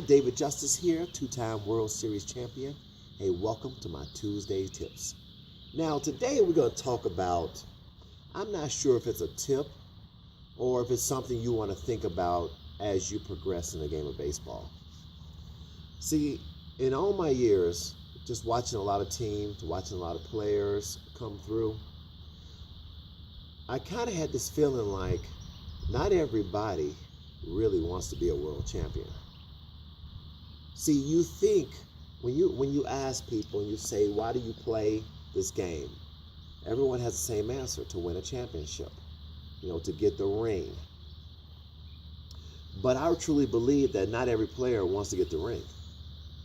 David Justice here, two-time World Series champion. Hey, welcome to my Tuesday tips. Now, today we're going to talk about, I'm not sure if it's a tip or if it's something you want to think about as you progress in the game of baseball. See, in all my years, just watching a lot of teams, watching a lot of players come through, I kind of had this feeling like not everybody really wants to be a world champion. See, you think when you ask people and you say, why do you play this game? Everyone has the same answer: to win a championship, to get the ring. But I truly believe that not every player wants to get the ring.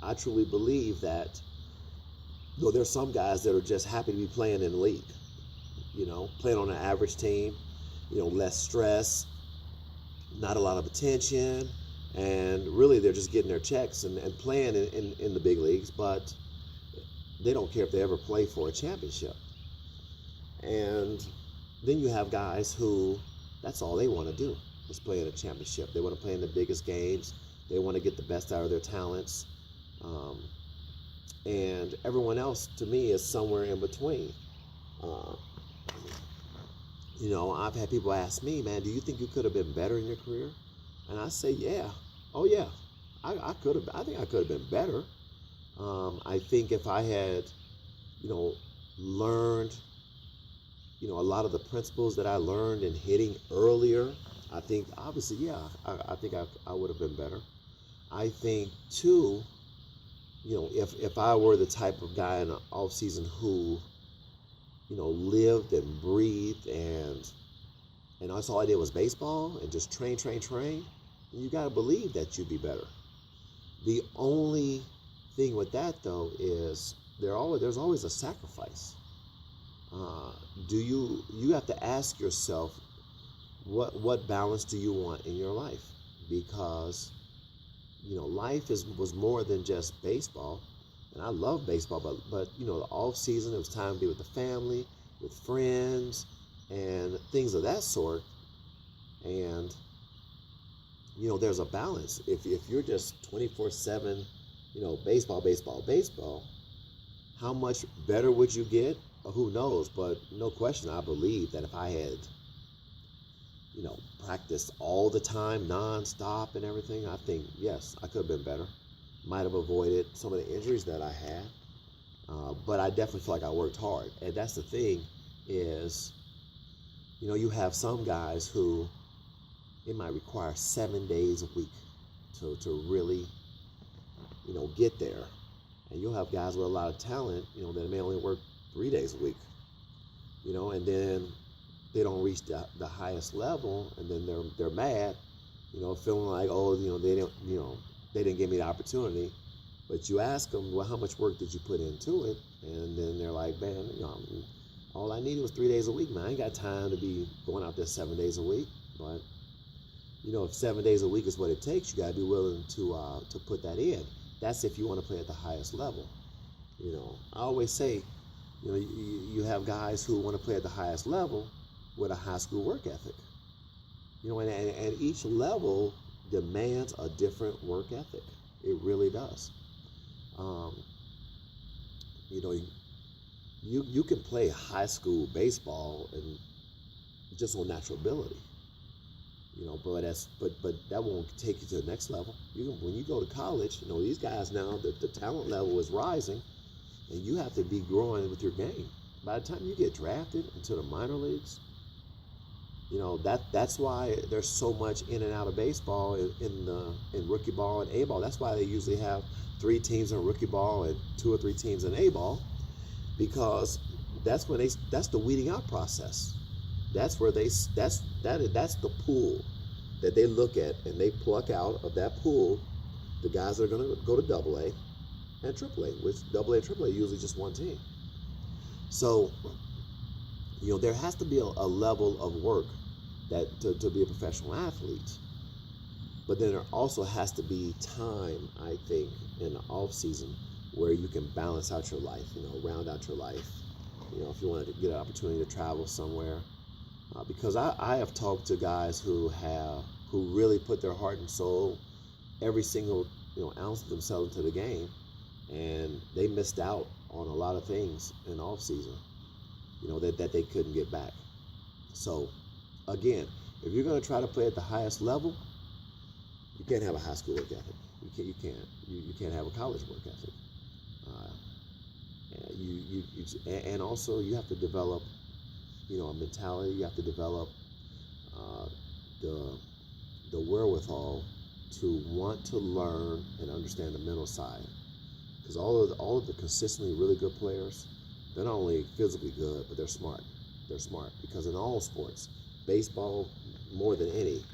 I truly believe that there's some guys that are just happy to be playing in the league, playing on an average team, less stress, not a lot of attention, and really they're just getting their checks and playing in the big leagues, but they don't care if they ever play for a championship. And then you have guys who, that's all they want to do is play in a championship. They want to play in the biggest games. They want to get the best out of their talents. And everyone else, to me, is somewhere in between. I've had people ask me, man, do you think you could have been better in your career? And I say, yeah. Oh, yeah. I could have. I think I could have been better. I think if I had, learned, a lot of the principles that I learned in hitting earlier, I think, obviously, yeah, I think I would have been better. I think, too, if I were the type of guy in the off season who, lived and breathed and that's all I did was baseball and just train, you got to believe that you'd be better. The only thing with that, though, is there's always a sacrifice. You have to ask yourself, what balance do you want in your life? Because life was more than just baseball, and I love baseball, but the off season, it was time to be with the family, with friends, and things of that sort. And there's a balance. If you're just 24/7, baseball, how much better would you get? Who knows? But no question, I believe that if I had practiced all the time, nonstop and everything, I think, yes, I could have been better. Might have avoided some of the injuries that I had. But I definitely feel like I worked hard. And that's the thing is, you have some guys who it might require 7 days a week to really, get there. And you'll have guys with a lot of talent, that may only work 3 days a week, and then they don't reach the highest level, and then they're mad, feeling like, oh, they didn't give me the opportunity. But you ask them, well, how much work did you put into it? And then they're like, man, all I needed was 3 days a week, man. I ain't got time to be going out there 7 days a week. But if 7 days a week is what it takes, you got to be willing to put that in. That's if you want to play at the highest level. I always say, you have guys who want to play at the highest level with a high school work ethic. And each level demands a different work ethic. It really does. You can play high school baseball and just on natural ability. But that won't take you to the next level. When you go to college, these guys now, the talent level is rising, and you have to be growing with your game. By the time you get drafted into the minor leagues, that's why there's so much in and out of baseball in rookie ball and A ball. That's why they usually have 3 teams in rookie ball and 2 or 3 teams in A ball, because that's the weeding out process. That's where that's the pool that they look at, and they pluck out of that pool the guys that are going to go to AA and AAA, which AA and AAA are usually just one team. So there has to be a level of work that to be a professional athlete. But then there also has to be time, I think, in the off season where you can balance out your life, round out your life. If you want to get an opportunity to travel somewhere. Because I have talked to guys who really put their heart and soul every single ounce themselves into the game, and they missed out on a lot of things in off season, that they couldn't get back. So, again, if you're going to try to play at the highest level, you can't have a high school work ethic. You can't have a college work ethic. And also you have to develop, a mentality. You have to develop the wherewithal to want to learn and understand the mental side. Because all of the consistently really good players, they're not only physically good, but they're smart. They're smart because in all sports, baseball more than any,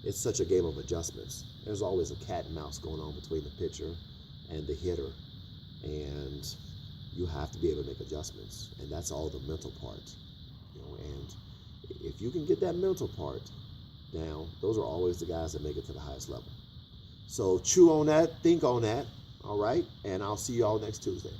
it's such a game of adjustments. There's always a cat and mouse going on between the pitcher and the hitter, and you have to be able to make adjustments, and that's all the mental part. And if you can get that mental part down, those are always the guys that make it to the highest level. So chew on that, think on that, all right? And I'll see you all next Tuesday.